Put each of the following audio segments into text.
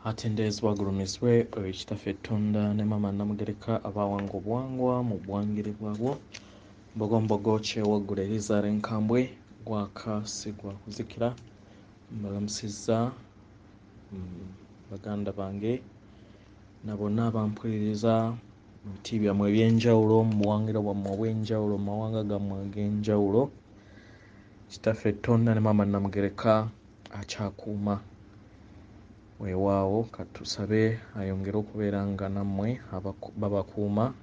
Atendezebwa agulumizibwe ekitaffe Ettonda ne Maama Namugereka abawanga obuwangwa mu bwangire bwabwo mbogombogo kyewaggula Elizabeth Nkambwe gwakasigwa kuzikira mbalamusizza baganda bange na bonna abampuliriza mu biti byammwe eby'enjawulo mu buwangiro bwammwe obw'enjawulo mu mawanga gammwe ag'enjawulo. Kitaffe Ettonda ne Maama Namugereka akyakuuma weewaawo katusabe ayongere okubeera nga nammwe babakuuma.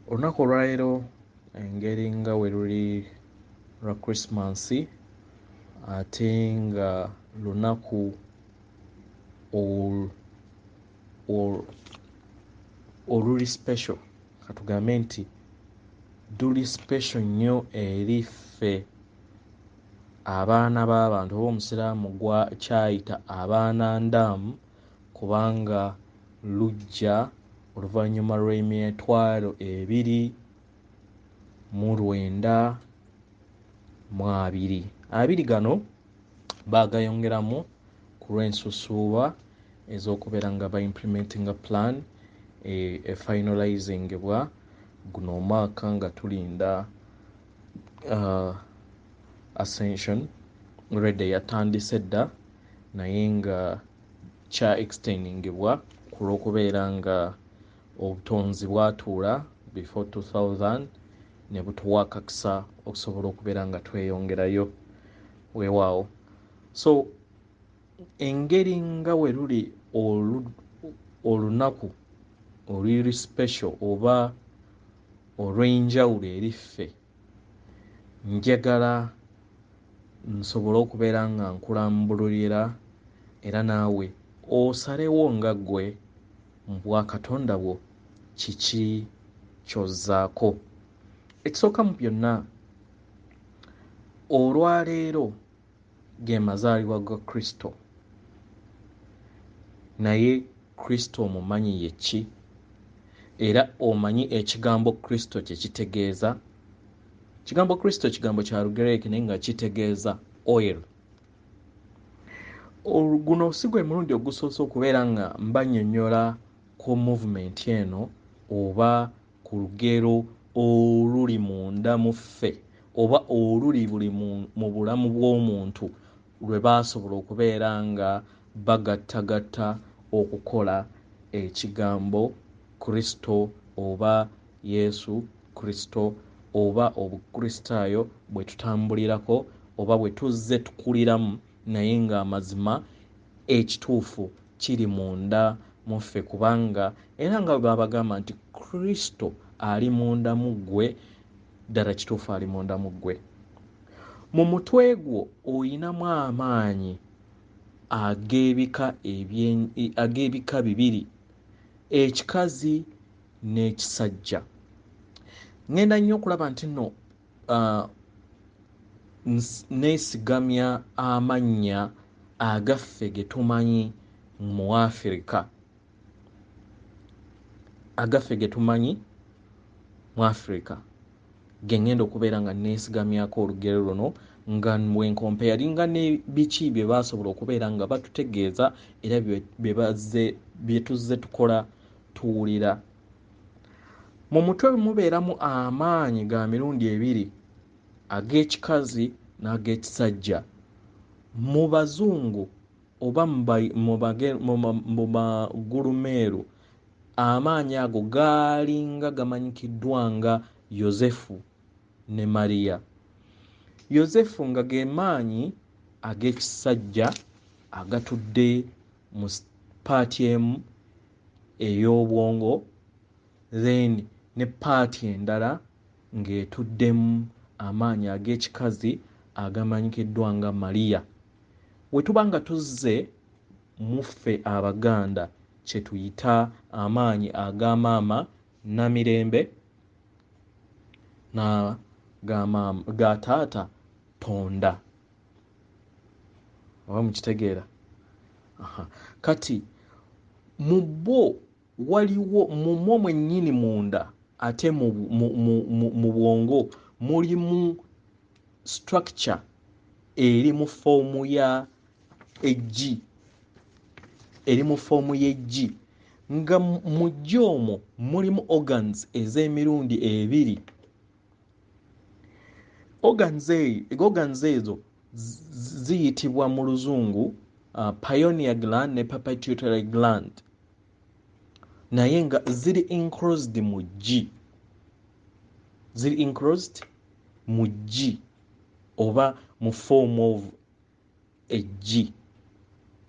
Olunaku olwaleero engeri nga we luli lwa Krismasi ate nga lunaku oluli special, katugambe nti luli special nnyo eri ffe abaana b'abantu oba omusiraamu gwa kyayita abaana ndaamu, kubanga lujja oluvannyuma lw'emitwalo 2,920. Gano baagayongeramu ku lw'ensusuuba ez'okubeera nga ba implementinga plan finalizingibwa guno omwaka nga tulinda Ascension already yatandise dda naye nga kya extendingibwa ku lw'okubeera nga obutonzi bwatuula before 2000 ne butuwa akakisa okusobola okubeera nga tweyongerayo weewaawo. So engeri nga we luli olunaku oluli special oba olw'enjawulo eri ffe, njagala nsobole okubeera nga nkulambululira era naawe osalewo nga ggwe mu bwakatonda bwo kiki ky'ozzaako. Ekisooka mu byonna, olwaleero ge mazaalibwa ga Kristo, naye Kristo omumanyi ye ki? Era omanyi ekigambo Kristo kye kitegeeza? Kigambo Kristo kigambo kya Lugereeke naye nga kitegeeza oil. Guno si gwe mulundi ogusoose okubeera nga mbannyonnyola ku movement eno oba ku lugero oluli munda mu ffe oba oluli buli mu bulamu bw'omuntu lwe baasobola okubeera nga bagattagatta okukola ekigambo Kristo oba Yesu Kristo oba obukristaayo bwe tutambulirako oba bwe tuzze tukuliramu, naye ng'amazima ekituufu kiri munda mu ffe, kubanga era nga bwe babagamba nti Kristo ali munda mu ggwe, ddala kituufu ali munda mu ggwe. Mu mutwe gwo oyinamu amaanyi ag'ebika bibiri, ekikazi n'ekisajja. Ngenda nnyo okulaba nti nno neesigamya amannya agaffe ge tumanyi mu Africa, ge ngenda okubeera nga neesigamyako olugero luno nga bwenkompeyalinga ne biki bye baasobola okubeera nga batutegeeza era bye tuzze tukola tuwulira. Mu mutwe mubeeramu amaanyi ga mirundi ebiri, ag'ekikazi n'ag'ekisajja. Mu bazungu oba mu bagulumeeru amaanyi ago gaalinga gamanyikiddwa nga Yozefu ne Mariya. Yozefu nga ge maanyi ag'ekisajja agatudde mu paati emu ey'obwongo, then ne paati endala ng'etuddemu amaanyi ag'ekikazi agamanyikiddwa nga Mariya. We tuba nga tuzze mu ffe Abaganda kye tuyita amaanyi aga maama Namirembe ga taata Tonda. Oba mukitegeera? Kati mu bo waliwo mumwo mwennyini munda ate mu bwongo mulimu structure eri mu foomu ya eggi. eri mu foomu y'eggi nga mu ggi omwo mulimu organs ez'emirundi ebiri. Organs ezo ziyitibwa mu luzungu pineal gland ne pituitary gland, naye nga ziri enclosed mu ggi, oba mu form of eggi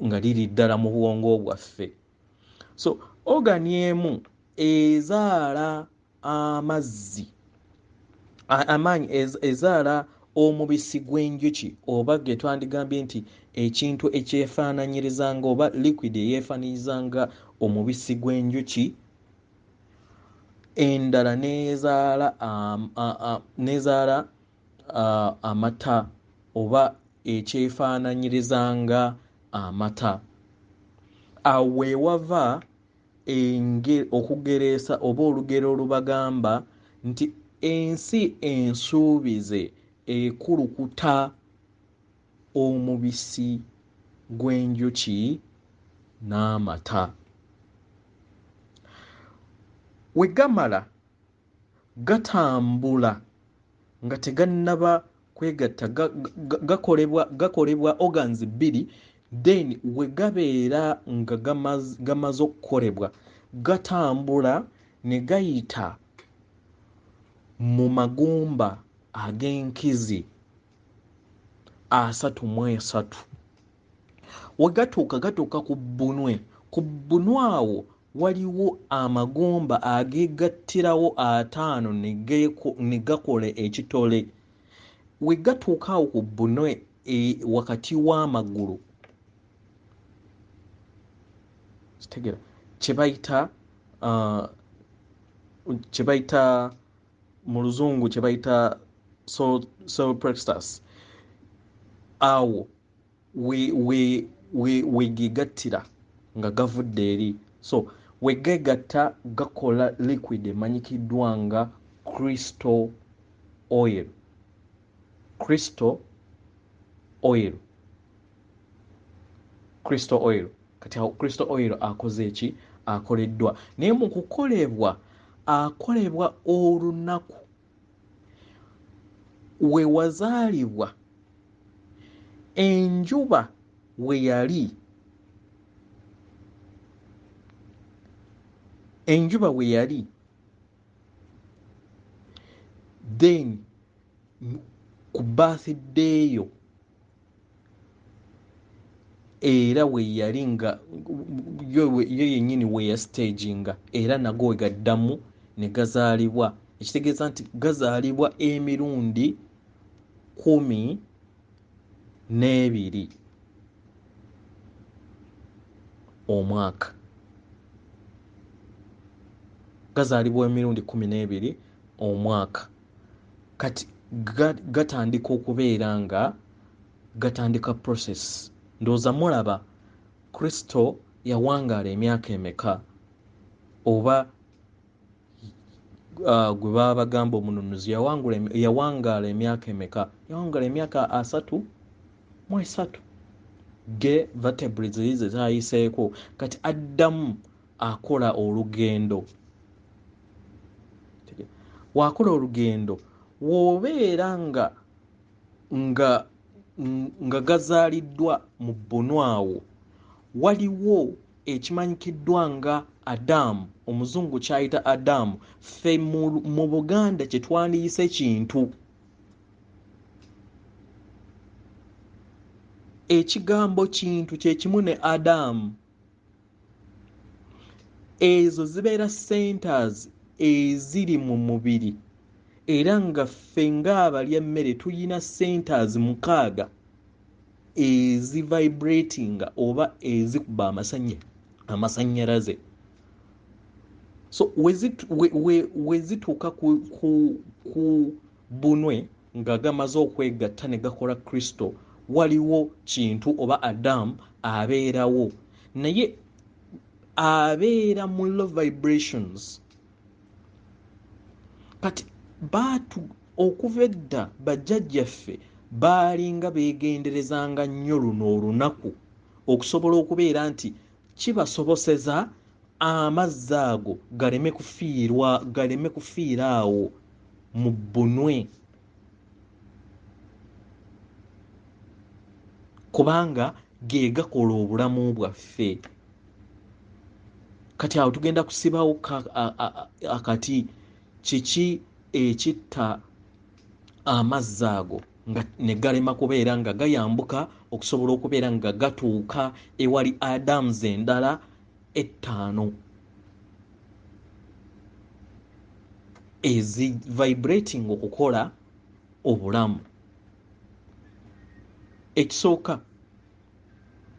nga liri ddala mu bwongo bwaffe. So organ emu ezaala amazzi amaanyi, ezaala omubisi gw'enjuki, oba ge twandigambye nti ekintu ekyefaananyirizanga oba liquid eyeefaananyiriza omubisi gw'enjuki. Endala nezaala amata oba ekyefaananyirizanga amata. Awo wewava okugereesa oba olugero olubagamba nti ensi ensuubize ekulukuta omubisi gw'enjuki n'amata. We gamala gatambula nga tegannaba kwegatta, gakolebwa organs bbiri, then we gabeera nga gamaze okukolebwa, gatambula ne gayita mu magumba ag'enkizi 33. We gatuuka ku bbunwe. Ku bbunwe awo waliwo amagumba ageegattirawo 5 ne gakola ekitole. We gatuuka awo ku bbunwe wakati w'amagulu, kitegera kye bayita mu luzungu kye bayita solar plexus. Awo we gegattira nga gavudde eri. So we gegatta gakola liquid emanyikiddwa nga crystal oil. Kati awo crystal oil akoze eki? Akoleddwa. Naye mu kukolebwa akolebwa olunaku we wazaalibwa, enjuba we yali, then ku birthday yo era we yali nga yo yennyini we ya staginga, era nago we gaddamu ne gazaalibwa. Ekitegeeza nti gazaalibwa emirundi 12 omwaka. Gazaalibwa emirundi 12 omwaka. Kati gatandika okubeera nga gatandika process. Ndowooza mulaba Kristo yawangaala emyaka emeka, oba gwe baba bagamba omununuzi yawangaala emyaka emeka? Yawangaala emyaka 33. Ge vertebrae ziri ze zayiseeko, kati addamu akola olugendo. Wakola olugendo, w'obeera nga gazaaliddwa mu bbunwe awo, waliwo ekimanyikiddwa nga Adamu, omuzungu kyayita Adamu, ffe mu Buganda kye twandiyise kintu. Ekigambo kintu kye kimu ne Adamu. Ezo zibeera centers eziri mu mubiri, era nga ffe ng'abalya emmere tuyina centers 6 ezivibratinga oba ezikuba amasannyalaze. So we zituuka ku bunwe nga gamaze okwegatta ne gakola Kristo, waliwo kintu oba Adamu abeerawo, naye abeera mu low vibrations. Kati okuva edda bajjajjaffe baalinga beegenderezanga nnyo luno olunaku okusobola okubeera nti kibasoboseza amazzi ago galeme kufiira awo mu bbunwe, kubanga ge gakola obulamu bwaffe. Kati awo tugenda kusibawo akati kiki ekitta amazzi ago nga ne galema kubeera nga gayambuka okusobola okubeera nga gatuuka ewali Adams endala 5 ezi vibrating okukola obulamu. Ekisooka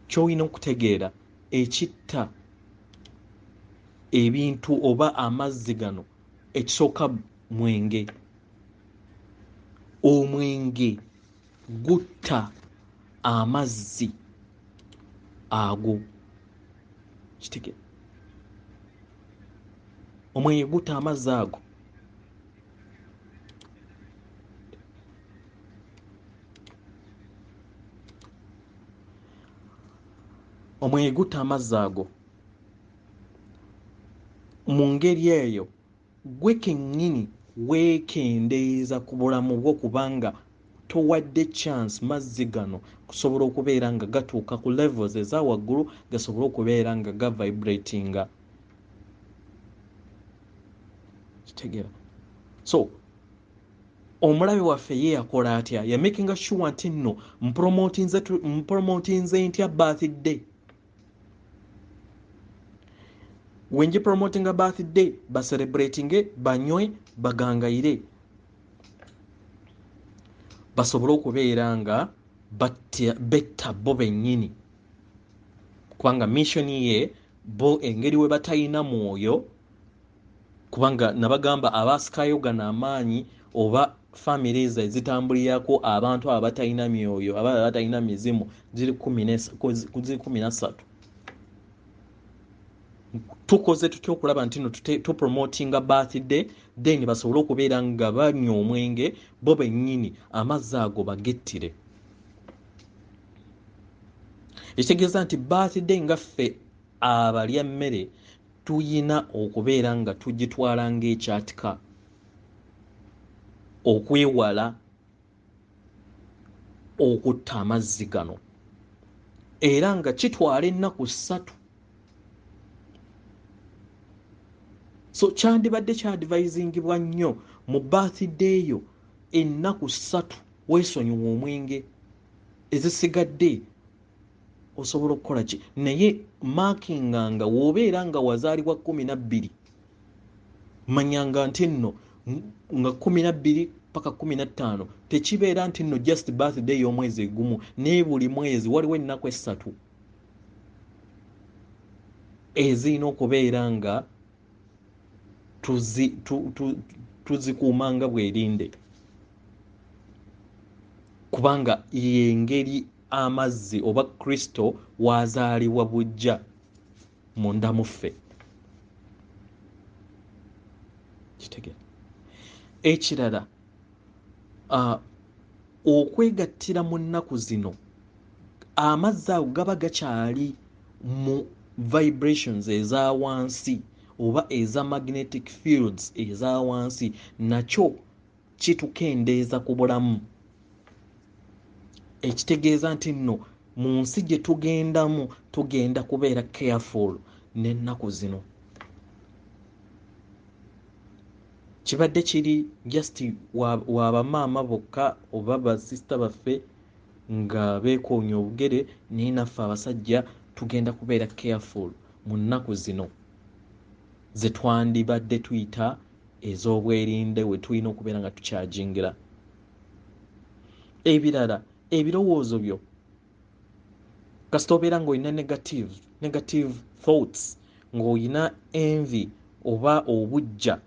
ky'olina okutegeera ekitta ebintu oba amazzi gano, ekisooka mwenge. Omwenge gutta amazzi ago. Kitegere, omwenge gutta amazzi ago. Omwenge gutta amazzi ago. Mu ngeri eyo gwe kennyini weekendeeza ku bulamu bwo, kubanga towadde chance mazzi gano kusobola okubeera nga gatuuka ku levels eza waggulu, gasobola okubeera nga gavibratinga. Kitegeera? So omulabe waffe ye yakola atya? Ya making sure nti nno mpromotinze ntya birthday. Wenji promoting a birthday, ba celebrating, banywe, bagangayire, basobole okubeera nga betta bo bennyini, kubanga mission ye bo engeri we batayina mwoyo, kubanga nabagamba abaasikayo gano amaanyi oba families ezitambulirako abantu abatayina myoyo, abatayina mizimu ziri 13. Tukoze tutya okulaba nti no tupromotinga birthday, then basobole okubeera nga banywa omwenge bo bennyini, amazzi ago bagettire. Ekitegeeza nti birthday nga ffe abalya mmere tuyina okubeera nga tugitwala ng'ekyatika, okwewala okutta amazzi gano, era nga kitwala ennaku 3. So kyandibadde kyadvisingibwa nnyo mu birthday yo ennaku 3 weesonyiwa omwenge, ezisigadde osobola okukola ki? Naye markinga nga w'obeera nga wazaalibwa 12, manyanga nti nno nga 12 paka 15 tekibeera nti nno just birthday y'omwezi gumu, naye buli mwezi waliwo ennaku 3 ezirina okubeera nga tuzikuumanga bwerinde, kubanga y'engeri amazzi oba Kristo wazaalibwa bujja munda muffe. Kitegera? Ekirala, okwegattira mu nnaku zino, amazzi ago gaba gakyali mu vibrations eza wansi oba eza magnetic fields eza wansi, nakyo kitukendeeza ku bulamu. Ekitegeeza nti nno mu nsi gye tugendamu tugenda kubeera careful n'ennaku zino. Kibadde kiri just wabamaama bokka oba basista baffe nga beekoonya obugere, naye naffe abasajja tugenda kubeera careful mu nnaku zino ze twandibadde tuyita ez'obwerinde, we tulina okubeera nga tukyajingira. Ebirala, ebirowoozo byo kasita obeera ng'olina negative thoughts, ng'olina envy oba obujja,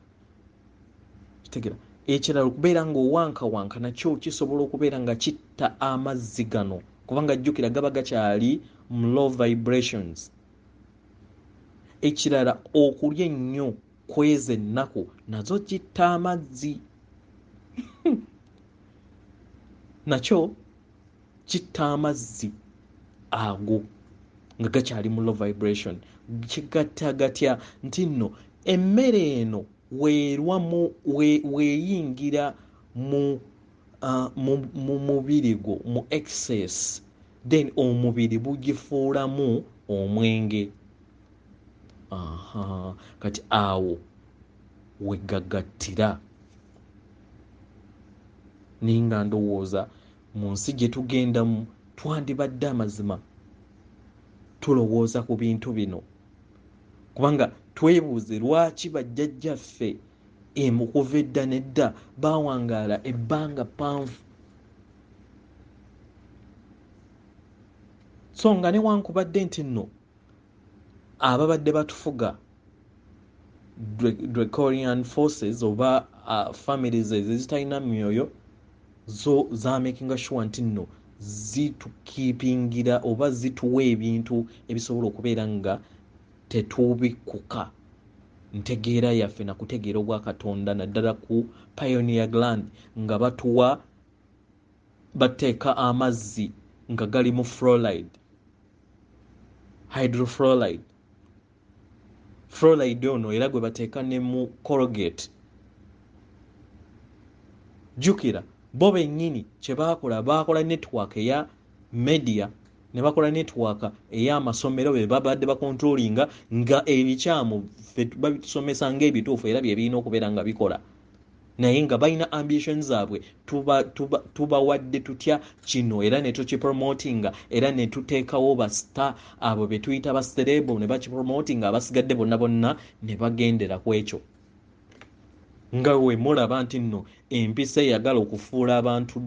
kitegera? Ekirala okubeera ng'owankawanka nakyo kisobola okubeera nga kitta amazzi gano, kubanga jjukira gaba gakyali mu low vibrations. Ekirala, okulya ennyo kweza ennaku nazo kitta amazzi nakyo kitta amazzi ago. nga gakyali mu low vibration. Kigatta gatya nti nno emmere eno weeyingira mu mubiri gwo mu excess, then omubiri bugifuulamu omwenge. Kati awo wegagattira. Ninga ndowooza mu nsi gye tugendamu twandibadde amazima tulowooza ku bintu bino, kubanga twebuuze lwaki bajjajjaffe okuva edda nedda bawangaala ebbanga ppanvu. So nga newankubadde nti nno ababadde batufuga Draconian forces oba families ezitalina myoyo zo za making sure nti nno zitukiipingira oba zituwa ebintu ebisobola okubeera nga tetubikuka ntegeera yaffe na kutegeera obwa Katonda, naddala ku Pioneer Gland nga batuwa bateeka amazzi nga galimu fluoride, hydrofluoride. Fluoride ono era gwe bateeka ne mu Colgate. Jukira bo bennyini kye baakola network eya media ne bakola network ey'amasomero be babadde bakontrolinga nga ebikyamu babitusomesa ng'ebituufu era bye birina okubeera nga bikola, naye nga balina ambition zaabwe. Tubawadde tutya kino era ne tukipromotinga era ne tuteekawo basita abo be tuyita baserebo ne bakipromotinga, abasigadde bonna ne bagendera ku ekyo. Nga we mulaba nti nno empisa eyagala okufuula abantu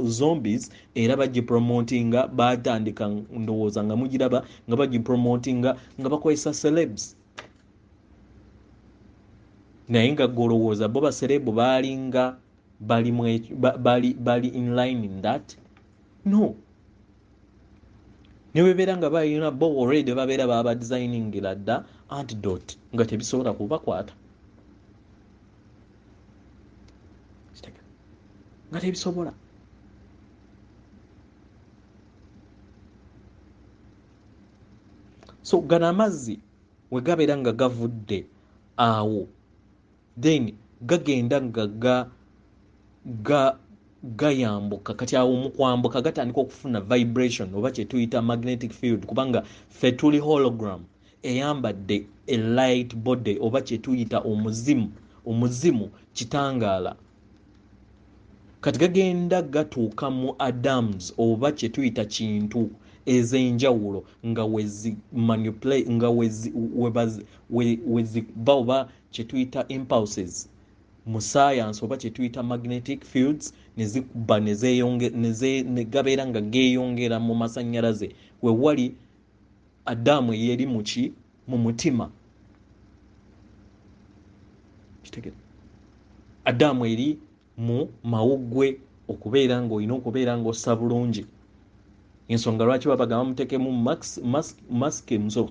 zombies era bagipromotinga, batandika ndowooza nga mugiraba nga bagipromotinga nga bakozesa celebs. Naye nga golowooza bo baserebo baalinga bali in line in that? No. Ne bebeera nga balina bo already babeera baba designingira dda antidote nga tebisobola kubakwata. Nga tebisobola. So gano amazzi we gabeera nga gavudde awo, then gagenda nga gayambuka. Kati awo mu kwambuka gatandika okufuna vibration oba kye tuyita magnetic field, kubanga ffe tuli hologram eyambadde a light body oba kye tuyita omuzimu kitangaala. Kati gagenda gatuuka mu atoms oba kye tuyita kintu ez'enjawulo nga wezi manipulate nga wezi oba kye tuyita impulses mu science oba kye tuyita magnetic fields ne zikuba ne gabeera nga geeyongera mu masannyalaze we wali adamu eyeri mu mutima. Kitegere adamu eri mu mawuggwe okubeera ng'olina okubeera ng'ossa bulungi. Ensonga lwaki babagamba muteekemu mask emzo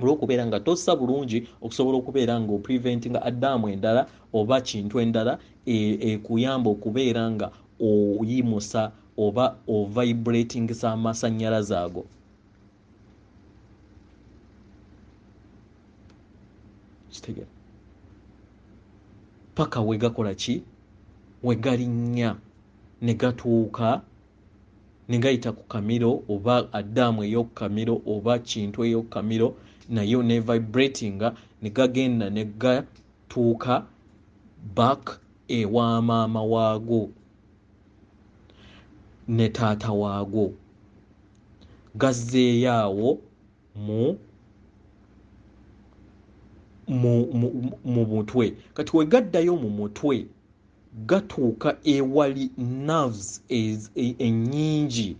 olw'okubeera nga tossa bulungi okusobola okubeera ng'opreventinga adamu endala oba kintu endala ekuyamba okubeera nga oyimusa oba ovibratingisa amasannyalaze ago. Kitegere paka we gakola ki? We galinnya ne gatuuka ne gayita ku kamiro oba adamu ey'okukamiro oba kintu ey'okukamiro nayo ne vibratinga ne gagenda ne gatuuka back ewa maama waago ne taata waago, gazzeeyo awo mu mutwe. Kati we gaddayo mu mutwe gatuuka ewali nerves ennyingi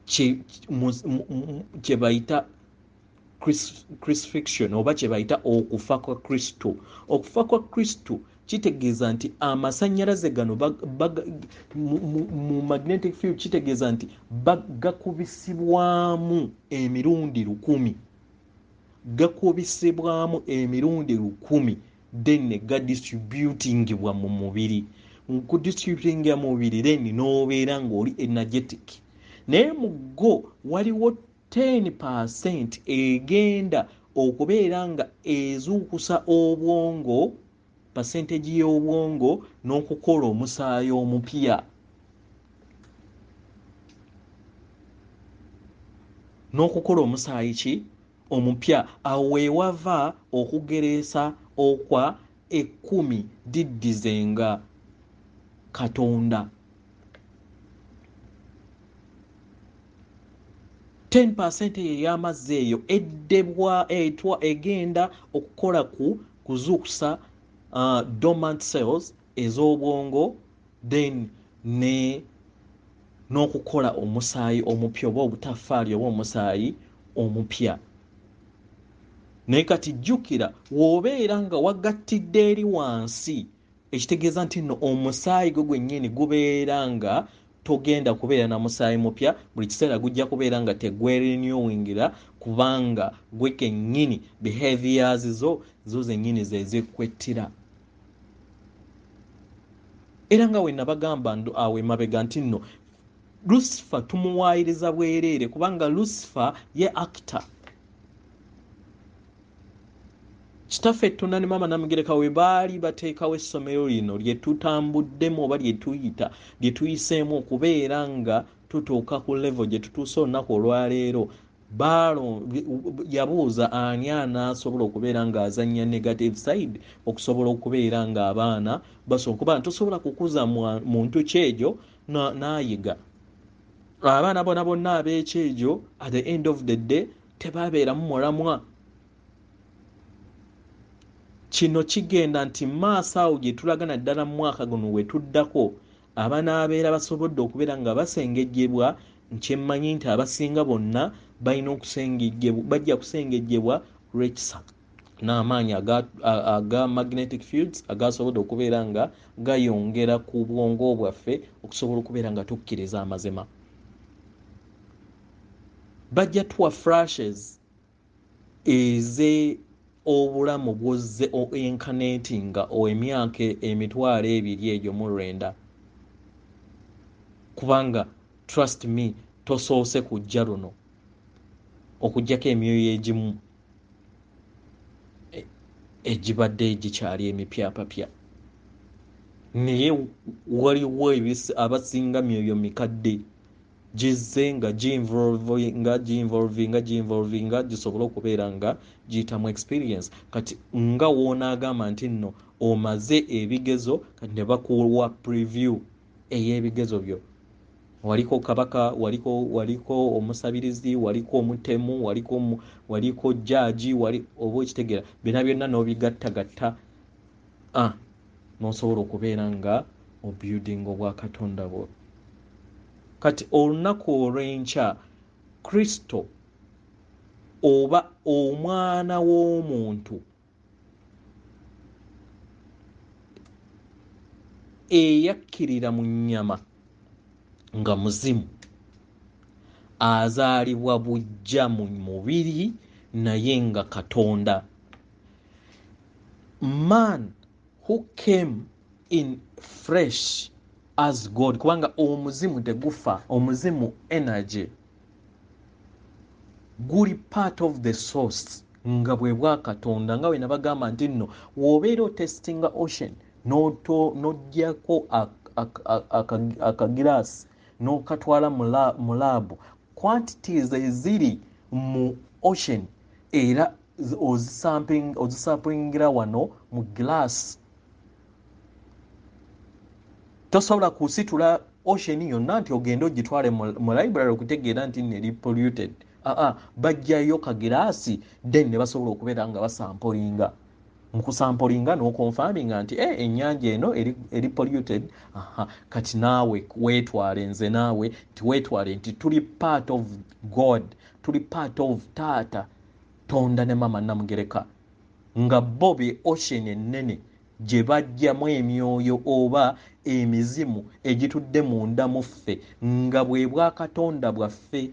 kye bayita crucifixion oba kye bayita okufa kwa Kristo. Okufa kwa Kristo kitegeeza nti amasannyalaze gano mu magnetic field kitegeeza nti gakubisibwamu emirundi 100, gakubisibwamu emirundi 100 then ne gadistributingibwa mu mubiri. Kudistributinga mu mubiri then n'obeera ng'oli energetic. Naye mu go waliwo 10% egenda okubeera nga ezuukusa obwongo, percentage y'obwongo n'okukola omusaayi omupya. N'okukola omusaayi ki omupya. Awo wewava okugereesa okwa 10 diddizenga Katonda. 10% ey'amazzi eyo egenda okukola ku kuzuukusa dormant cells ez'obwongo, then n'okukola omusaayi omupya oba obutaffaali oba omusaayi omupya. Naye kati jjukira, w'obeera nga wagattidde eri wansi, ekitegeeza nti nno omusaayi gwo gwennyini gubeera nga togenda kubeera na musaayi mupya, buli kiseera gujja kubeera nga tegwerenewingira, kubanga gwe kennyini behaviors zo zennyini ze zikwettira. Era nga we nabagamba awo emabega nti nno Lucifer tumuwaayiriza bwereere, kubanga Lucifer ye actor. Kitaffe Tonda ne Maama Namugereka we baali bateekawo essomero lino lye tutambuddemu oba lye tuyiseemu okubeera nga tutuuka ku level gye tutuuse olunaku olwaleero, yabuuza ani anaasobola okubeera ng'azannya negative side okusobola okubeera ng'abaana basobola kuba tusobola kukuza muntu kyejo n'ayiga. Abaana bonna ab'ekyejo at the end of the day tebabeeramu mulamwa. Kino kigenda nti maaso awo gye tulagana ddala mu mwaka guno we tuddako, abanaabeera basobodde okubeera nga basengejjebwa, nkyemmanyi nti abasinga bonna bajja kusengejjebwa lw'ekisa n'amaanyi aga magnetic fields agasobodde okubeera nga gayongera ku bwongo bwaffe okusobola okubeera nga tukkiriza amazima. Bajja tuwa flashes obulamu bwozze incarnatinga emyaka 200 egyo mu 9, kubanga trust me tosoose kujja luno okujjako emyoyo egimu egibadde egikyali emipyapapya, naye waliwo abasinga myoyo mikadde gizze nga ginvolvinga gisobola okubeera nga giyitamu experience. Kati nga woonaagamba nti nno omaze ebigezo, kati ne bakuwa preview ey'ebigezo byo. Waliko kabaka, waliko omusabirizi, waliko omutemu, waliko judge, oba ekitegeera byonna n'obigattagatta n'osobola okubeera nga obuilding obwa Katonda bwo. Kati olunaku olw'enkya Kristo oba omwana w'omuntu eyakkirira mu nnyama nga muzimu azaalibwa bujja mu mubiri naye nga Katonda. Man who came in flesh as God, kubanga omuzimu tegufa, omuzimu energy guli part of the source nga bwe bwa Katonda. Nga we nabagamba nti nno w'obeera otestinga ocean n'oggyako akagiraasi n'okatwala mu laabu, quantities eziri mu ocean era ozisamplingira wano mu glass, tosobola kusitula ocean yonna nti ogende ogitwale mu library okutegeera nti neri polluted. Bajjayo kagiraasi then ne basobola okubeera nga basampolinga. Mukusampolinga n'okonfaminga nti ennyanja eno eri polluted. Kati naawe weetwale, nze naawe tiweetwale nti tuli part of God, tuli part of Taata Tonda ne Maama Namugereka, nga bo be ocean ennene gye bajjamu emyoyo oba emizimu egitudde munda mu ffe nga bwe bwa Katonda bwaffe,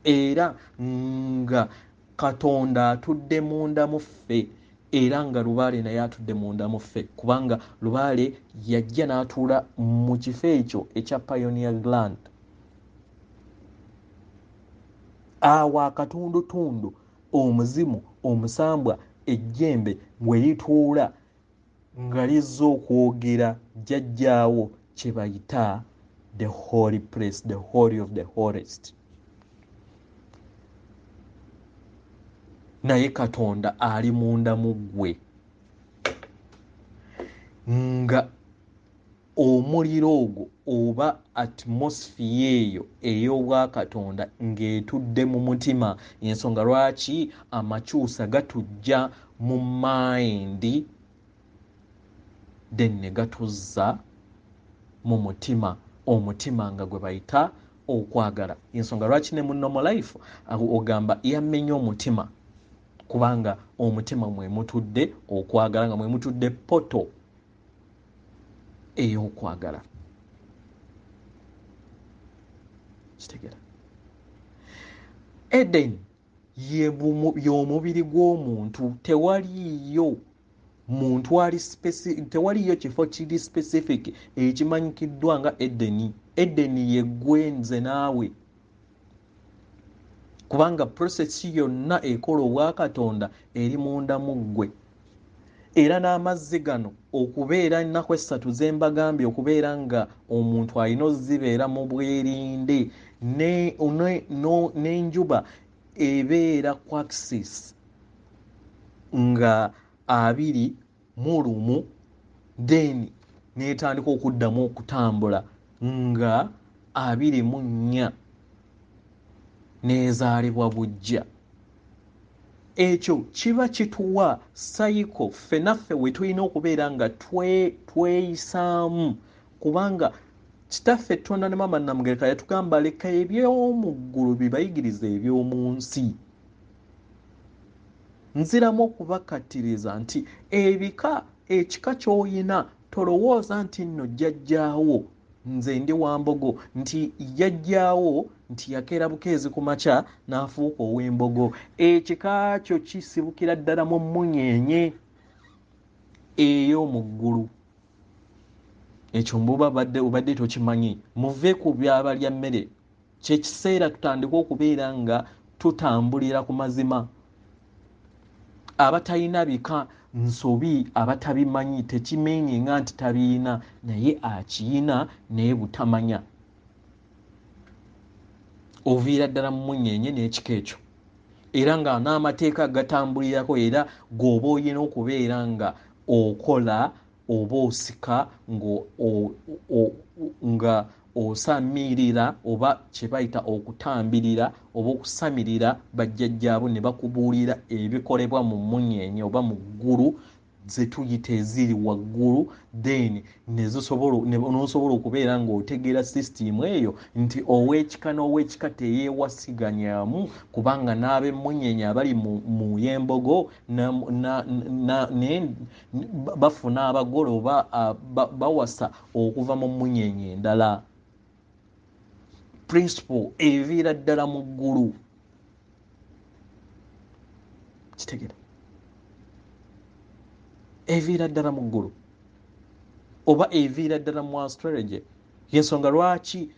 era nga Katonda atudde munda mu ffe, era nga Lubaale naye atudde munda mu ffe, kubanga Lubaale yajja n'atuula mu kifo ekyo ekya Pioneer Gland. awo akatundutundu omuzimu omusambwa ejjembe bwe lituula nga lizza okwogera jjajjaawo kye bayita the holy place, the holy of the holiest. Naye Katonda ali munda mu ggwe nga omuliro ogwo oba atmosphere eyo ey'obwakatonda ng'etudde mu mutima. Ensonga lwaki amakyusa gatujja mu mind then ne gatuzza mu mutima, omutima nga gwe bayita okwagala. Ensonga lwaki ne mu normal life ogamba yamenya omutima, kubanga omutima mwe mutudde okwagala, nga mwe mutudde poto ey'okwagala. Kitegera Eden y'omubiri gw'omuntu. Tewaliyo muntu ali tewaliyo kifo kiri specific ekimanyikiddwa nga Edeni. Edeni ye ggwe nze naawe, kubanga process yonna ekola obwakatonda eri munda mu ggwe. Era n'amazzi gano okubeera ennaku essatu ze mbagambye okubeera nga omuntu alina ozibeera mu bwerinde, n'enjuba ebeera ku axis nga 21 then n'etandika okuddamu okutambula nga 24 n'ezaalibwa bujja. Ekyo kiba kituwa cycle ffenaffe we tulina okubeera nga tweyisaamu, kubanga kitaffe Tonda ne Maama Namugereka yatugamba leka eby'omu ggulu bibayigiriza eby'omu nsi. Nziramu okubakatiriza nti ekika ky'oyina tolowooza nti nno jjajjaawo nze ndi Wambogo, nti jjajjaawo nti yakeera bukeezi ku makya n'afuuka ow'embogo. Ekika kyo kisibukira ddala mu mmunyeenye ey'omu ggulu. Ekyo obadde tokimanyi. Muve ku byabalya mmere. Kye kiseera tutandika okubeera nga tutambulira ku mazima. Abatalina bika nsobi, abatabimanyi, tekimenyinga nti tabiina, naye akiyina naye butamanya. Oviira ddala mu munyeenye n'ekika ekyo. Era nga n'amateeka gatambulirako, era g'oba oyina okubeera nga okola oba osika nga osamirira oba kye bayita okutambirira oba okusamirira bajjajjaabo ne bakubuulira ebikolebwa mu munyeenye oba mu ggulu ze tuyita eziri waggulu, then n'osobola okubeera ng'otegeera sisitimu eyo nti ow'ekika n'ow'ekika teyeewasiganyaamu, kubanga n'ab'emmunyeenye abali mu y'embogo bafuna abagole oba bawasa okuva mu mmunyeenye endala. Principle eviira ddala mu ggulu. Kitegera eviira ddala mu ggulu oba eviira ddala mu astrology. Yensonga lwaki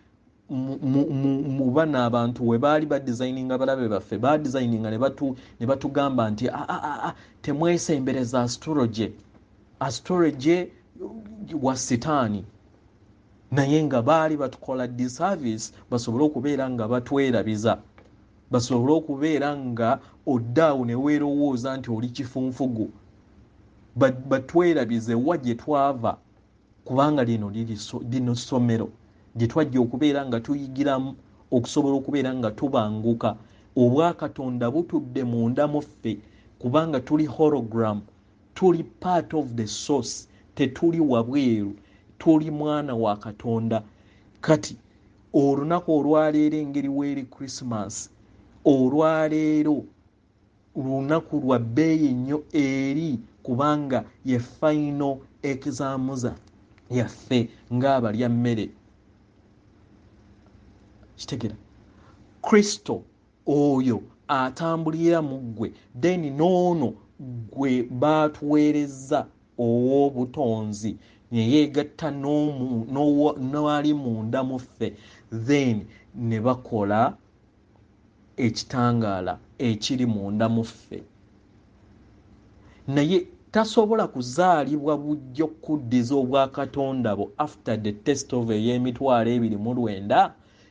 mu bana abantu we baali badesigninga balabe baffe badesigninga ne batugamba nti temwesembereza astrology wa sitaani, naye nga baali batukola disservice basobole okubeera nga batwerabiza, basobole okubeera nga oddaawo ne weerowooza nti oli kifunfugu, batwerabize wa gye twava, kubanga lino ssomero gye twajja okubeera nga tuyigiramu okusobola okubeera nga tubanguka. Obwakatonda butudde munda mu ffe, kubanga tuli hologram, tuli part of the source, tetuli wabweru, tuli mwana wa Katonda. Kati olunaku olwaleero engeri weeri Christmas, olwaleero lunaku lwa bbeeyi nnyo eri, kubanga ye final examuza yaffe ng'abalya mmere. Kitegera Kristo oyo atambulira mu ggwe, then noono gwe baatuweereza ow'obutonzi ne yeegatta n'ali munda mu ffe, then ne bakola ekitangaala ekiri munda mu ffe, naye tasobola kuzaalibwa bujjo kuddiza obwakatonda bo after the test of ey'emitwalo 29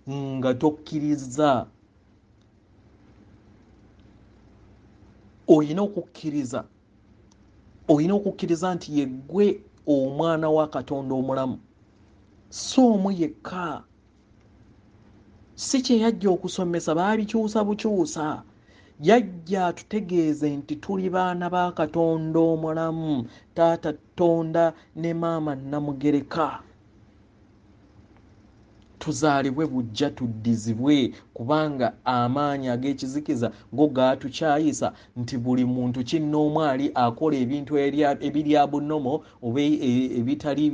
nga tokkiriza. Olina okukkiriza nti ye ggwe omwana wa Katonda omulamu, so omu yekka. Si kye yajja okusomesa baabikyusa bukyusa, yajja atutegeeze nti tuli baana ba Katonda omulamu, taata Tonda ne maama Namugereka. Tuzaalibwe bujja tuddizibwe, kubanga amaanyi ag'ekizikiza go gaatukyayisa nti buli muntu kinnoomu ali akola ebintu ebirya bunomo oba ebitali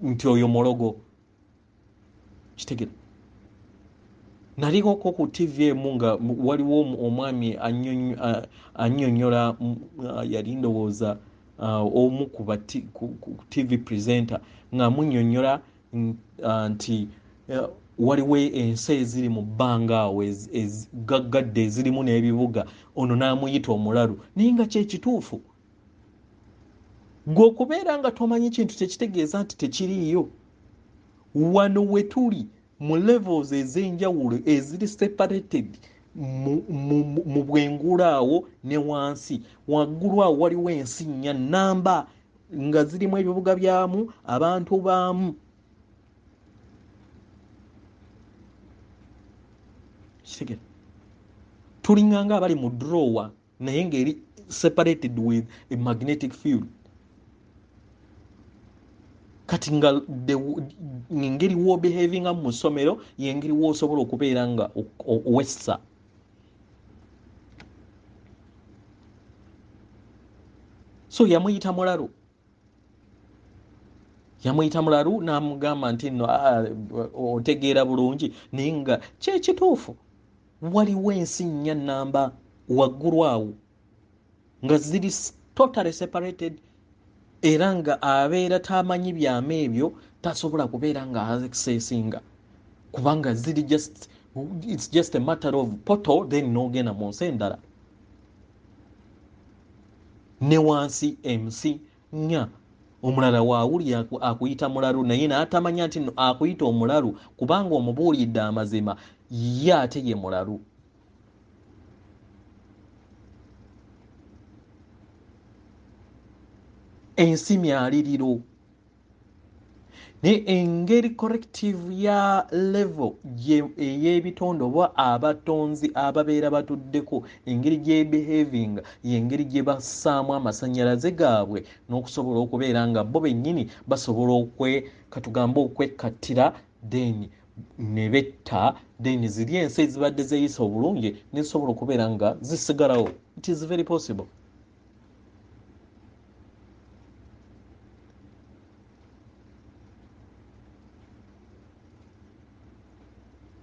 nti oyo mulogo. Kitegera. Naliko ku TV emu nga waliwo omwami annyonnyola yali ndowooza omu ku TV presenter nga munnyonnyola nti waliwo ensi eziri mu bbanga awo gaggadde ezirimu n'ebibuga, ono n'amuyita omulalu. Naye nga kyekituufu, gwe okubeera nga tomanyi kintu tekitegeeza nti tekiriiyo. Wano we tuli mu levels ez'enjawulo eziri separated mu bwengulu awo ne wansi. Waggulu awo waliwo ensi nnya nnamba nga zirimu ebibuga byamu, abantu baamu. Kitegera. Tulinganga abali mu drawer naye ng'eri separated with a magnetic field. Kati nga ngeri wo behavinga mu ssomero yengeri wo osobola okubeera nga owessa. So yamuyita mulalu n'amugamba nti nno otegeera bulungi, naye nga kyekituufu waliwo ensi nnya nnamba waggulu awo nga ziri totally separated, era nga abeera tamanyi byama ebyo tasobola kubeera nga accessinga, kubanga ziri it's just a matter of portal then n'ogenda mu nsi endala. Ne wansi MC nnya omulala waawuli akuyita mulalu, naye n'atamanya nti akuyita omulalu kubanga omubuulidde amazima ye ate ye mulalu. Ensi myaliriro. Ne engeri corrective ya level ey'ebitonde oba abatonzi ababeera batuddeko, engeri gye-behaving y'engeri gye bassaamu amasannyalaze gaabwe n'okusobola okubeera nga bo bennyini basobola katugambe okwekkattira then ne betta, then ziri ensi ezibadde zeeyisa obulungi nezisobola okubeera nga zisigalawo. It is very possible.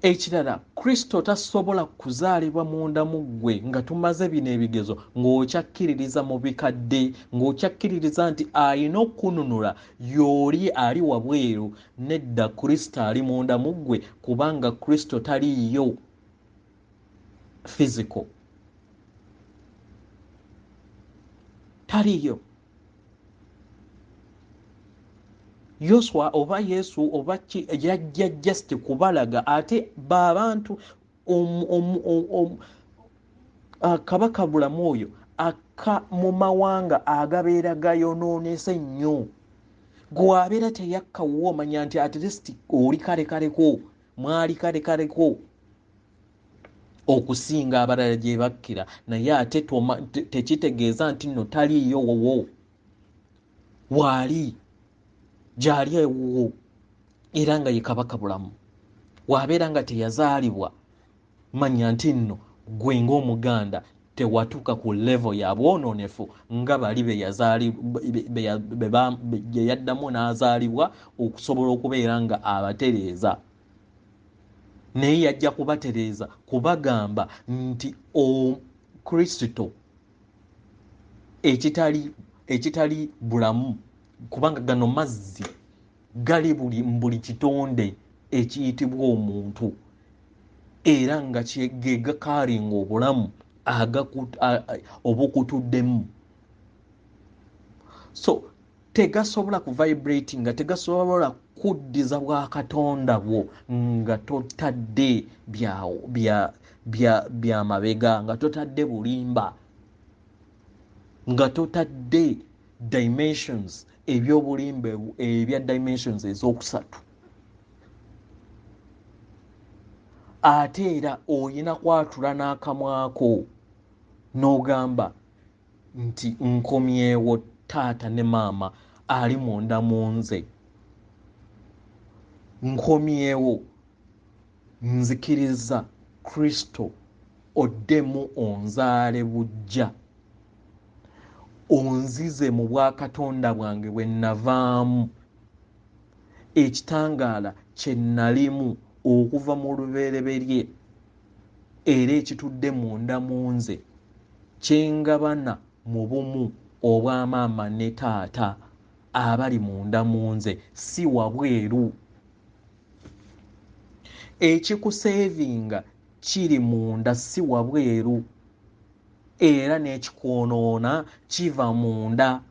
Ekirala, Kristo tasobola kuzaalibwa munda mu ggwe nga tumaze bino ebigezo ng'okyakkiririza mu bikadde, ng'okyakkiririza nti alina okkununula y'oli ali wabweru. Nedda, Kristo ali munda mu ggwe kubanga Kristo taliiyo physical. Taliiyo. Wasswa oba Yesu oba yajja just kubalaga ate b'abantu kabaka bulamu oyo aka mu mawanga agabeera gayonoonese nnyo. Gwe abeera teyakkawo omanya nti at least oli kalekaleko, mwali kalekaleko okusinga abalala gye bakkira, naye ate tekitegeeza nti nno taliiyo wowo waali gyali ewuwo era nga ye kabaka bulamu. Wabeera nga teyazaalibwa, manya nti nno gwe ng'Omuganda tewatuuka ku level ya bwonoonefu nga bali gye yaddamu n'azaalibwa okusobola okubeera nga abatereeza. Naye yajja kubatereeza kubagamba nti Kristo ekitali bulamu, kubanga gano mazzi gali buli kitonde ekiyitibwa omuntu. era nga gekalinga obulamu obukutuddemu. So tegasobola kuvibrate nga tegasobola kuddiza bwa katonda bwo nga totadde bya mabega, nga totadde bulimba, nga totadde dimensions ebyobulimbe ebya dimensions ezokusatu. Ate era oyina kwatula n'akamwako n'ogamba nti nkomyewo taata ne maama ali munda mu nze, nkomyewo nzikiriza Kristo oddemu onzaale bujja, onzize mu bwakatonda bwange bwe navaamu, ekitangaala kye nalimu okuva mu lubereberye era ekitudde munda mu nze kyengabana mu bumu obwamaama ne taata abali munda mu nze, si wabweru. Ekikuseevinga kiri munda, si wabweru, era n'ekikwonoona kiva munda,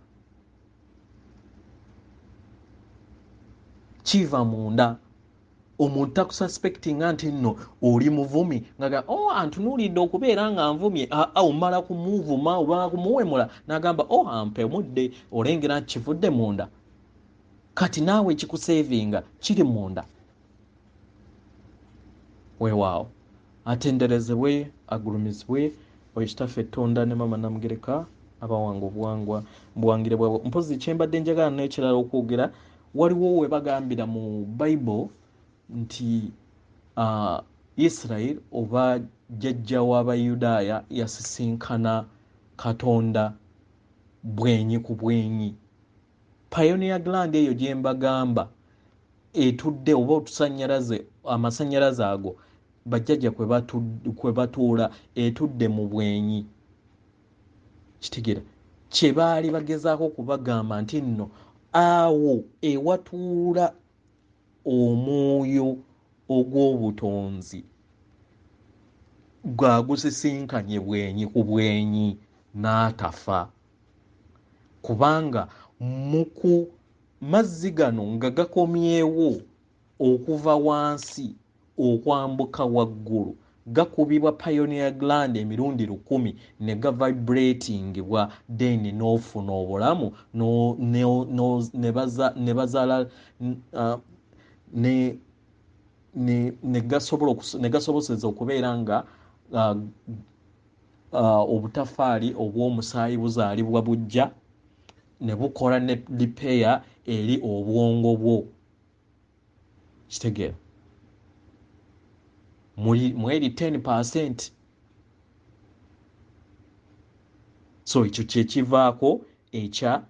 kiva munda. Omuntu takususpectinga nti nno oli muvumi nga antunuulidde okubeera nga nvumye, omala kumuvuma oba kumuwemula n'agamba ampemudde, olengera nti kivudde munda. Kati naawe ekikuseevinga kiri munda. Weewaawo atenderezebwe, agulumizibwe oyo kitaffe Tonda ne Mama Namugereka abawanga obuwangwa buwangire bwabwe. Mpozi kyembadde njagala n'ekirala okwogera, waliwo we bagambira mu Bible nti Israel oba jjajja w'Abayudaaya yasisinkana Katonda bwenyi ku bwenyi. Pioneer gland eyo gye mbagamba etudde oba otusanyalaze, amasanyalaze ago bajjajja kwe batuula etudde mu bwenyi. Kitegeera kye baali bagezaako kubagamba nti nno awo ewatuula omwoyo ogw'obutonzi gwagusisinkanye bwenyi ku bwenyi n'atafa, kubanga muku mazzi gano nga gakomyewo okuva wansi okwambuka waggulu gakubibwa pioneer gland emirundi 1000 ne gavibratingibwa then n'ofuna obulamu ne bazaala ne gasoboseza okubeera nga obutafaali obw'omusaayi buzaalibwa bujja ne bukola ne repair eri obwongo bwo. Kitegeera mweri 10%. So ekyo kyekivaako ekya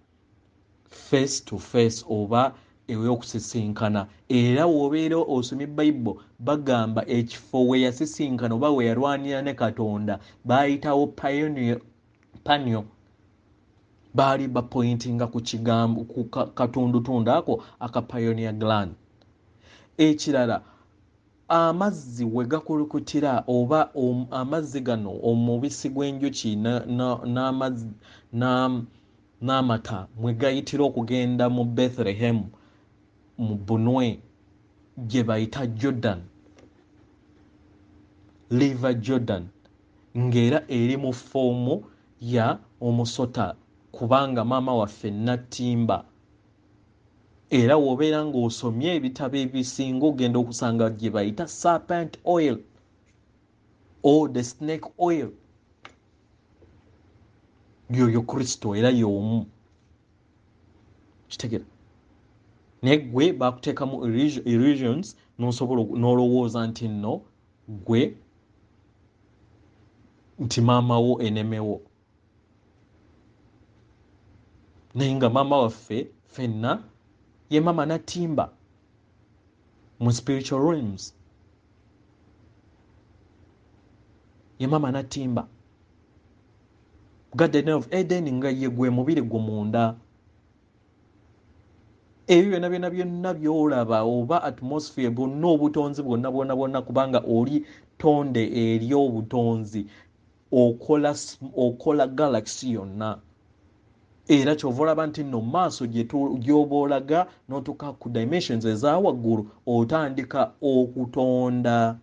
face to face oba ey'okusisinkana. Era w'obeera osomye Bible bagamba ekifo we yasisinkana oba we yalwanira ne Katonda baayitawo panio. Baali bapointinga ku kigambo ku katundutundu ako aka pioneer gland. Ekirala amazzi we gakulukutira oba amazzi gano omubisi gw'enjuki n'amata mwe gayitira okugenda mu Bethlehem mu Bunwe gye bayita Jordan, River Jordan, ng'era eri mu foomu ya omusota kubanga maama waffe Nattimba. Era w'obeera ng'osomye ebitabo ebisinga ogenda okusanga gye bayita serpent oil or the snake oil. Yoyo Kristo era y'omu. Kitegeera naye gwe baakuteekamu illusions n'osobola n'olowooza nti nno gwe nti maama wo enemewo, naye nga maama waffe ffenna ye Mama Nattimba mu spiritual realms. Ye Mama Nattimba. Garden of Eden nga ye gwe mubiri gwo munda. Ebyo byonna by'olaba oba atmosphere bwonna obutonzi bwonna kubanga oli ttonde ery'obutonzi okola galaxy yonna. Era kyova olaba nti nno maaso gy'oba olaga n'otuuka ku dimensions eza waggulu otandika okutonda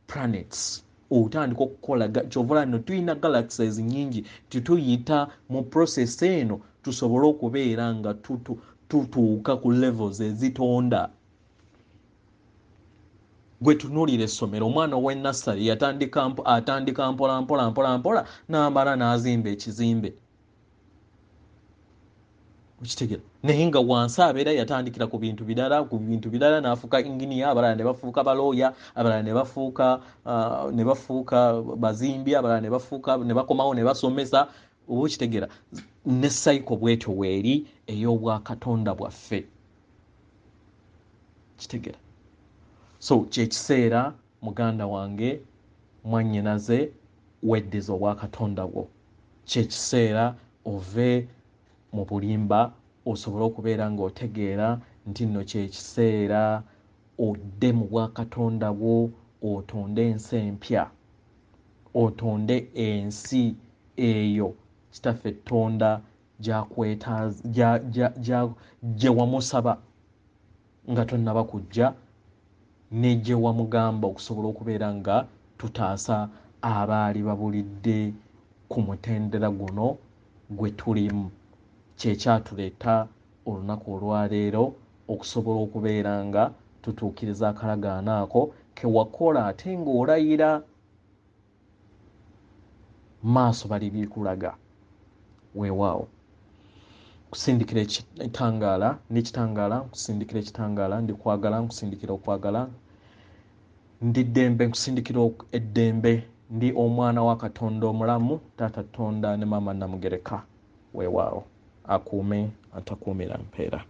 planets, otandika okukola kyova olaba nno tulina galaxies nnyingi tituyita mu process eno tusobole okubeera nga tutuuka ku levels ezitonda. Gwe tunuulira essomero, omwana ow'ennassale atandika mpola n'amala n'azimba ekizimbe. Okitegera? Naye nga wansi abeera yatandikira ku bintu birala n'afuuka engineer, abalala ne bafuuka balooya, abalala ne bafuuka bazimbi, abalala ne bakomawo ne basomesa. Oba okitegera? Ne cycle bwetyo weeri ey'obwakatonda bwaffe. Kitegera? So kyekiseera muganda wange mwannyinaze weddiza obwakatonda bwo. Kyekiseera ove mu bulimba osobole okubeera ng'otegeera nti nno kyekiseera odde mu bwakatonda bwo, otonde ensi empya, otonde ensi eyo kitaffe Tonda gye wamusaba nga tonnaba kujja, ne gye wamugamba okusobola okubeera nga tutaasa abaali babulidde ku mutendera guno gwe tulimu. Kyekyatuleeta olunaku olwaleero okusobola okubeera nga tutuukiriza akalagaano ako ke wakola ate ng'olayira. Maaso bali bikulaga. Weewaawo. Kusindikira ekitangaala n'ekitangaala, nkusindikira ekitangaala, ndikwagala, nkusindikira okwagala. Ndi ddembe, nkusindikira eddembe, ndi omwana wa Katonda omulamu, Taata Tonda ne Maama Namugereka. Weewaawo. Akuume atakuumira mpeera.